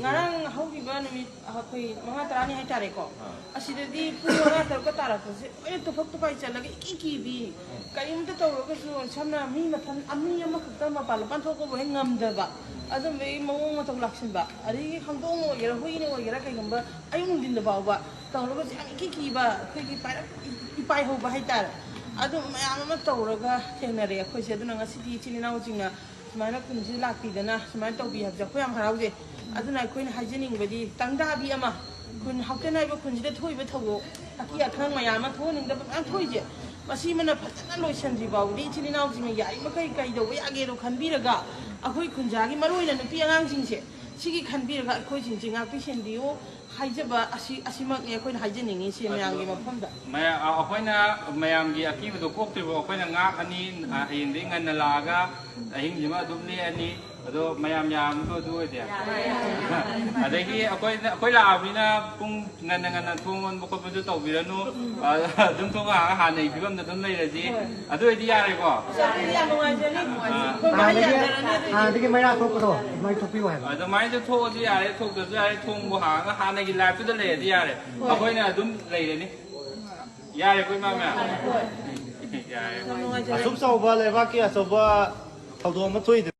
ngarang haugiba numit akoi mga tarani haitare ko asidadi puwa tar ko tara ko se e to phok to pai chalagi ki bi kaim ta to ko su samna mi mathan ami ama khata ma pal pan thok ko bo ngam da ba adum be mo mo to laksin ba ari khangdong mo gera hui ne mo gera kai gamba ayung din da ba ba to lo ko ki ba khoi ki pai ho ba haitar adum mayam ma to ro ga thenare khoi se du na ngasi ti na jingna sumana kunji lakpidana sumana tawbi habja khoyam haraude aduna koina hajinin badi tangda bi ama kun hautena ba kunji da thoi ba thawo aki akhang mayam ma thoning da ba thoije masi mana phajana loisanji baudi chini naw jing yai ma kai do ya ge ro khanbiraga akhoi kunjagi maroina nupi angang jingse sigi khanbiraga akhoi jingji ngak pisendiyo haijaba asimak ne akhoi hajiningi se mayang gi mafamda maya akhoi mayam gi akibu do koktribo akhoi na ngak ani ayinde ngan laga ahing jima dumni ani ado mayam yam do de adagi akhoi la abina pung ngan thongon boko bu to biranu dum thong ha ha nei bigam da dum nei raji ado idi yare ko ya mo ngajani ko ma ya darani digi mai ra thok ko mai thok pi wa ado mai jo thok ji yare thok da yare thong bu ha nei gi live to da le di yare akhoi na dum lei ni yare koi ma ma yare asum sau ba le ba ki aso ba thau do ma thoi